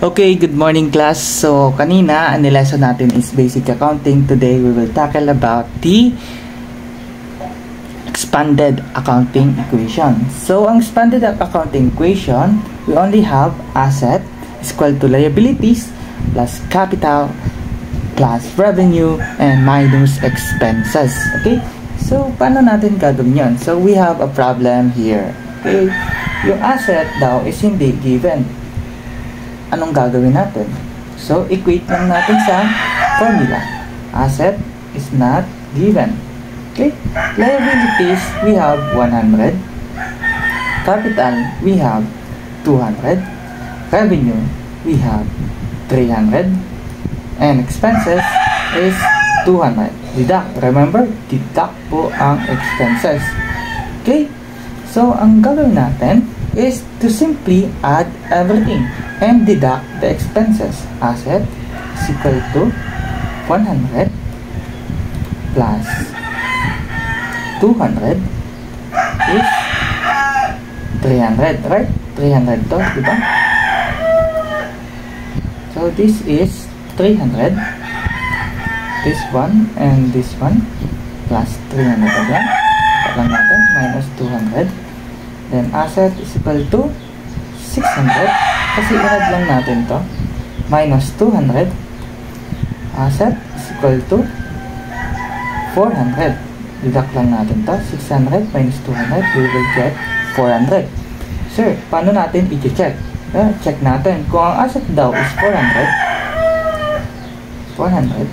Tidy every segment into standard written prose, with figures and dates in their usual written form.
Okay, good morning class. So, kanina, ang lesson natin is basic accounting. Today, we will tackle about the expanded accounting equation. So, ang expanded accounting equation, we only have asset is equal to liabilities plus capital plus revenue and minus expenses. Okay? So, paano natin gagawin yun? So, we have a problem here. Okay? Yung asset daw is hindi given. Anong gagawin natin? So, equate lang natin sa formula. Asset is not given. Okay? Liabilities, we have 100. Capital, we have 200. Revenue, we have 300. And expenses is 200. Deduct. Remember, deduct po ang expenses. Okay? So, ang gagawin natin is to simply add everything and deduct the expenses. Asset is equal to 100 plus 200 is 300, right? 300 to, diba? So this is 300, this one and this one plus 300 again. Paglang natin, minus 200. Then asset is equal to 600 kasi i-add lang natin to, minus 200. Asset is equal to 400. Deduct lang natin to, 600 minus 200, we will get 400. Sir, paano natin i-check? Check natin kung ang asset daw is 400,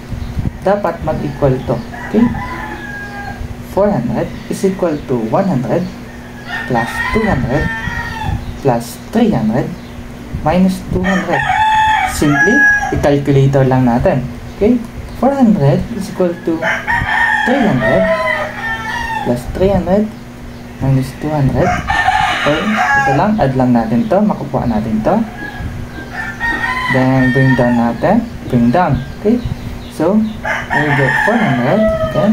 dapat mag-equal to, okay? 400 is equal to 100 plus 200 plus 300 minus 200. Simply, i-calculator lang natin. Okay? 400 is equal to 300 plus 300 minus 200. Okay? Ito lang, add lang natin to. Makukuha natin to. Then, bring down natin. Bring down. Okay? So, we'll get 400. Then,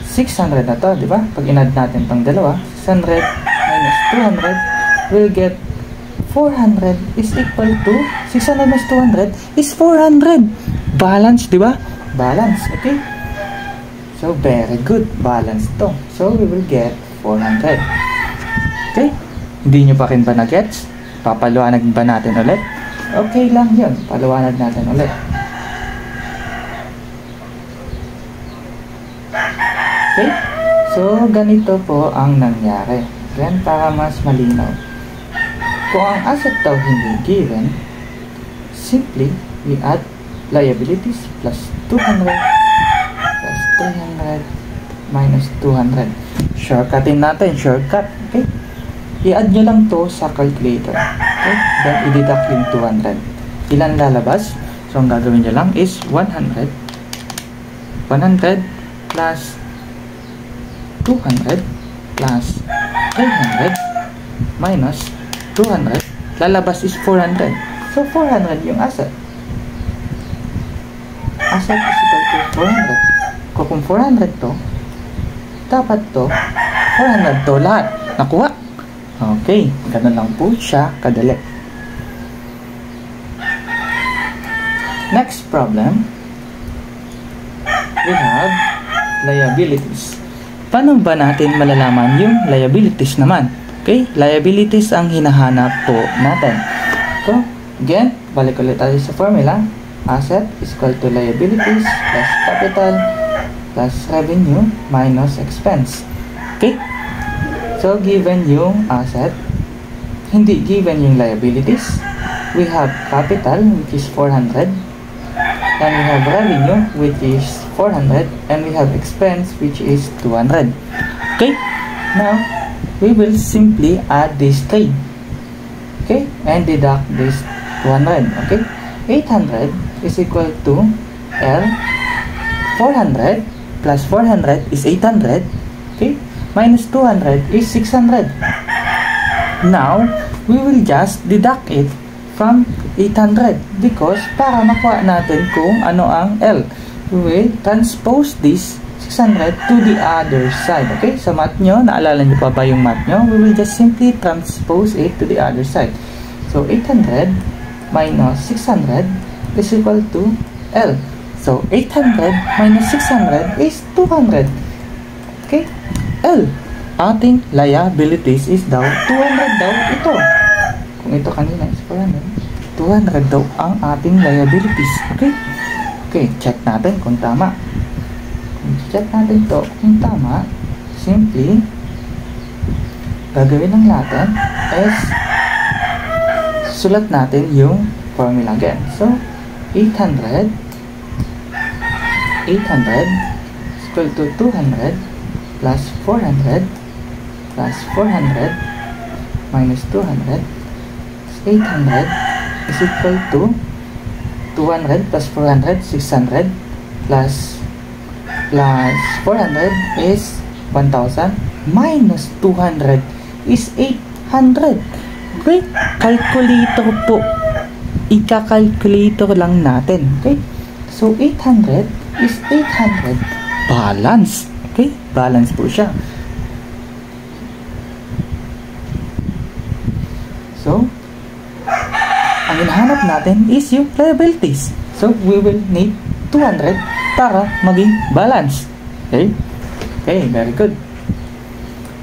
600 na to, di ba? Pag in-add natin tong dalawa, 600 minus 200, we'll get 400 is equal to 600 minus 200 is 400. Balance, di ba? Balance, okay? So, very good. Balance to. So, we will get 400. Okay? Hindi nyo pa rin ba na-gets? Papaluanag ba natin ulit? Okay lang yun. Paluanag natin ulit. Okay? So, ganito po ang nangyari. Again, para mas malinaw. Kung ang asset daw hindi given, simply, we add liabilities plus 200 plus 300 minus 200. Shortcutin natin. Shortcut. Okay? I-add nyo lang to sa calculator. Okay? Then, i-deduct yung 200. Ilan lalabas? So, ang gagawin nyo lang is 100 plus 200 plus 300 minus 200, lalabas is 400. So, 400 yung asset. Asset is equal to 400. Kung 400 to, dapat to, 400 to lahat. Nakuha. Okay. Ganun lang po siya kadali. Next problem, we have liabilities. Paano ba natin malalaman yung liabilities naman? Okay, liabilities ang hinahanap po natin. So, again, balik ulit tayo sa formula. Asset is equal to liabilities plus capital plus revenue minus expense. Okay, so given yung asset, hindi given yung liabilities. We have capital which is 400. And we have revenue which is 400 and we have expense which is 200. Okay, now we will simply add these three, okay, and deduct this 200. Okay, 800 is equal to L. 400 plus 400 is 800. Okay, minus 200 is 600. Now we will just deduct it from 800 because para makuha natin kung ano ang L, we will transpose this 600 to the other side. Okay, sa math nyo, naalala nyo pa ba yung math nyo? We will just simply transpose it to the other side. So 800 minus 600 is equal to L. So, 800 minus 600 is 200. Okay? L. Ating liabilities is daw 200 daw ito. Kung ito kanina is 400, 200 daw ang ating liabilities. Okay? Okay, check natin kung tama. Kung check natin to kung tama, simply gagawin lang natin is sulat natin yung formula again. So, 800 is equal to 200 plus 400 plus 400 minus 200 is 800 is equal to 200 plus 400, 600 plus 400 is 1,000 minus 200 is 800. Okay? Calculator po. Ika-calculator lang natin. Okay? So, 800 is 800. Balance. Okay? Balance po siya. So, ang hinahanap natin is yung liabilities. So, we will need 200 para maging balance. Okay? Okay, very good.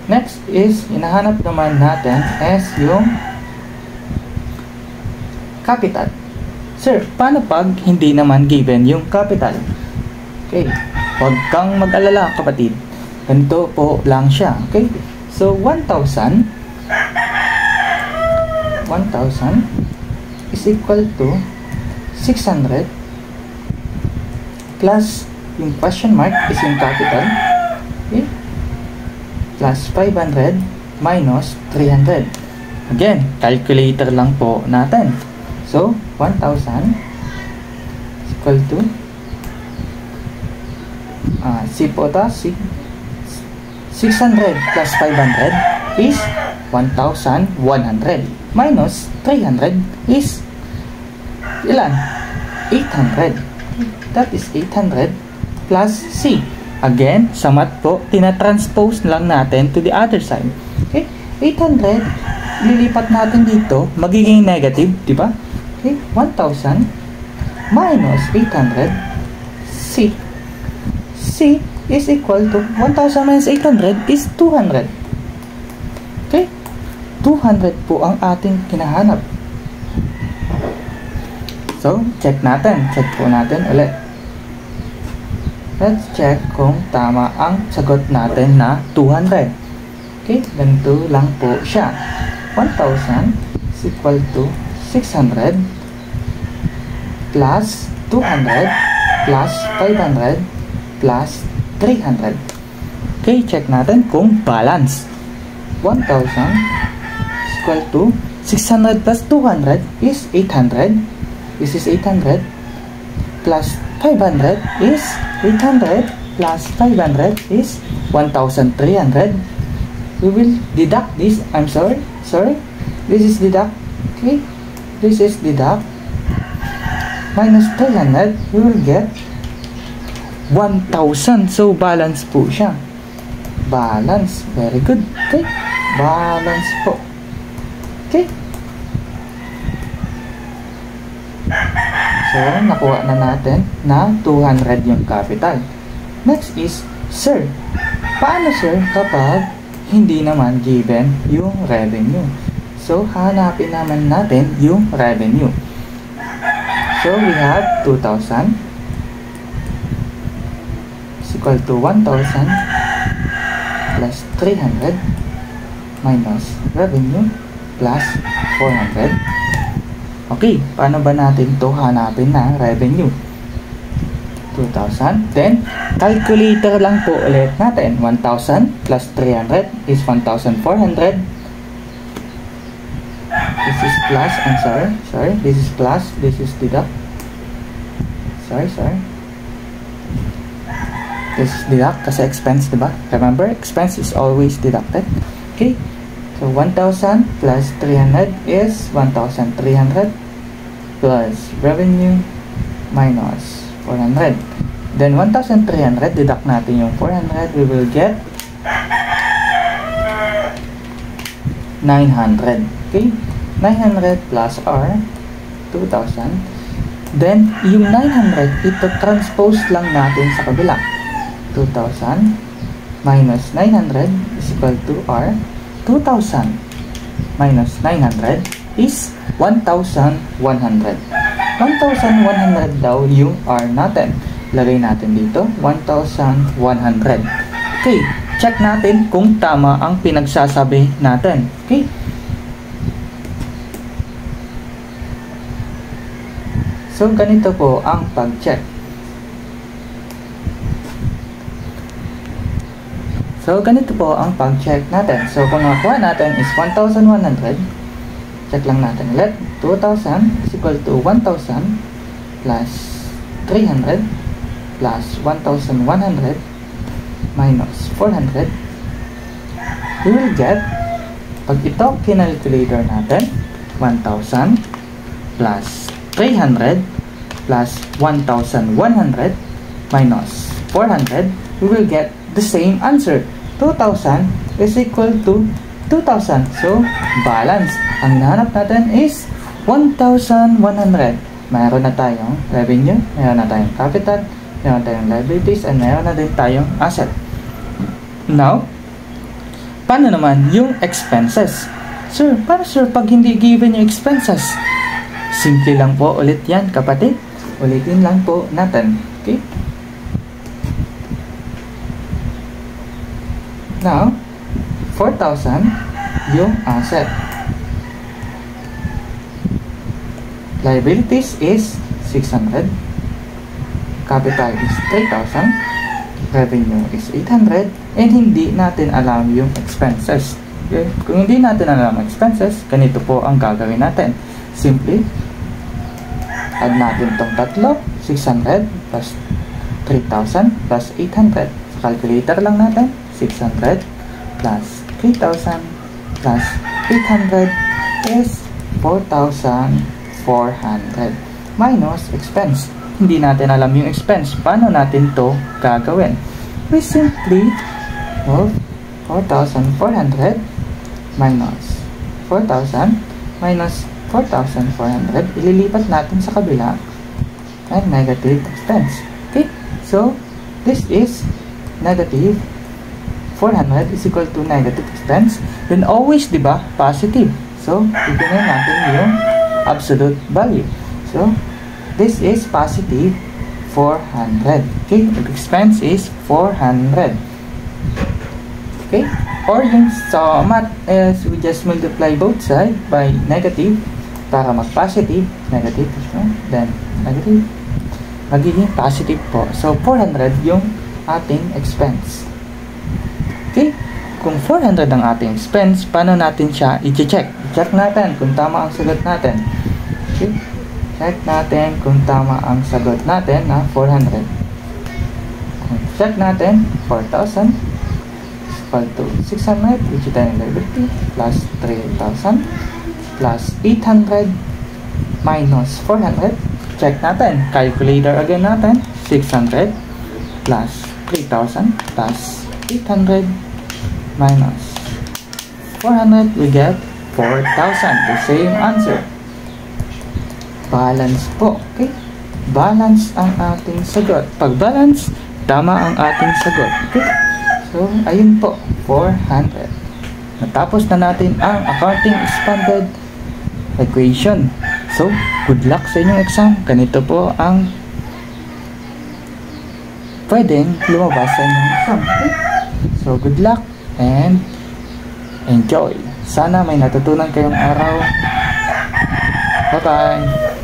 Next is, hinahanap naman natin is yung capital. Sir, paano pag hindi naman given yung capital? Okay, huwag kang mag-alala kapatid. Ganito po lang siya. Okay, so 1,000 is equal to 600 plus yung question mark is yung capital, okay, plus 500 minus 300. Again, calculator lang po natin. So, 1,000 is equal to C po ito, 600 plus 500 is 1,100 minus 300 is ilan? 800. That is 800 plus C. Again, sa math po, tinatranspose lang natin to the other side. Okay? 800, lilipat natin dito, magiging negative, di ba? Okay? 1,000 minus 800 C. C is equal to 1,000 minus 800 is 200. Okay? 200 po ang ating kinahanap. So, check natin. Check po natin ulit. Let's check kung tama ang sagot natin na 200. Okay? Ganito lang po siya. 1,000 is equal to 600 plus 200 plus 500 plus 300. Okay, check natin kung balance. 1,000 is equal to 600 plus 200 is 800. This is 800 plus 500 is 800 plus 500 is 1,300. We will deduct this. I'm sorry. This is deduct. Okay, this is deduct. Minus 300, we will get 1,000. So, balance po siya. Balance. Very good. Okay. Balance po. Okay. So, nakuha na natin na 200 yung capital. Next is, sir, paano sir kapag hindi naman given yung revenue? So, hanapin naman natin yung revenue. So, we have 2,000 is equal to 1,000 plus 300 minus revenue plus 400. Okay, paano ba natin to hanapin na revenue? 2,000. Then, calculator lang po ulit natin. 1,000 plus 300 is 1,400. This is plus, I'm sorry. This is plus, this is deduct. Sorry. This is deduct kasi expense, diba? Remember, expense is always deducted. Okay. So, 1,000 plus 300 is 1,300 plus revenue minus 400. Then, 1,300, deduct natin yung 400, we will get 900. Okay? 900 plus R, 2,000. Then, yung 900, ito transpose lang natin sa kabila. 2,000 minus 900 is equal to R. 2,000 minus 900 is 1,100. 1,100 daw yung R natin. Lagay natin dito, 1,100. Okay, check natin kung tama ang pinagsasabi natin. Okay? So, ganito po ang pag-check. So, ganito po ang pag-check natin. So, kung nakuha natin is 1,100, check lang natin ulit. 2,000 is equal to 1,000 plus 300 plus 1,100 minus 400. We will get, pag ito kinalculator natin, 1,000 plus 300 plus 1,100 minus 400, we will get the same answer. 2,000 is equal to 2,000. So, balance. Ang nahanap natin is 1,100. Mayroon na tayong revenue, mayroon na tayong capital, mayroon na tayong liabilities, and mayroon na din tayong asset. Now, paano naman yung expenses? Sir, paano sir pag hindi given yung expenses? Simple lang po ulit yan, kapatid. Ulitin lang po natin. Okay? Now, 4,000 yung asset. Liabilities is 600. Capital is 3,000. Revenue is 800. And hindi natin alam yung expenses. Okay? Kung hindi natin alam ang expenses, ganito po ang gagawin natin. Simply, add natin itong tatlo, 600 plus 3,000 plus 800. Sa calculator lang natin, 600 plus 3,000 plus 800 is 4,400 minus expense. Hindi natin alam yung expense. Paano natin to gagawin? We simply 4,400 minus 4,000 minus 4,400, ililipat natin sa kabila and negative expense. Okay? So, this is negative 400 is equal to negative expense. Then always, di ba, positive. So, tignan natin yung absolute value. So, this is positive 400. Okay? The expense is 400. Okay? Or yung sa math is we just multiply both sides by negative para mag-positive, negative, then negative, magiging positive po. So, 400 yung ating expense. Okay? Kung 400 ang ating expense, paano natin siya i-check? Check natin kung tama ang sagot natin. Okay? Check natin kung tama ang sagot natin na 400. Check natin, 4,000 is equal to 600, which is liability, plus 3,000 plus 800 minus 400. Check natin. Calculator again natin. 600 plus 3,000 plus 800 minus 400. We get 4,000. The same answer. Balance po. Okay? Balance ang ating sagot. Pag balance, tama ang ating sagot. Okay? So, ayun po. 400. Natapos na natin ang accounting expanded equation. So, good luck sa inyong exam. Ganito po ang pwedeng lumabas sa inyong exam. Okay? So, good luck and enjoy. Sana may natutunan kayong araw. Bye-bye!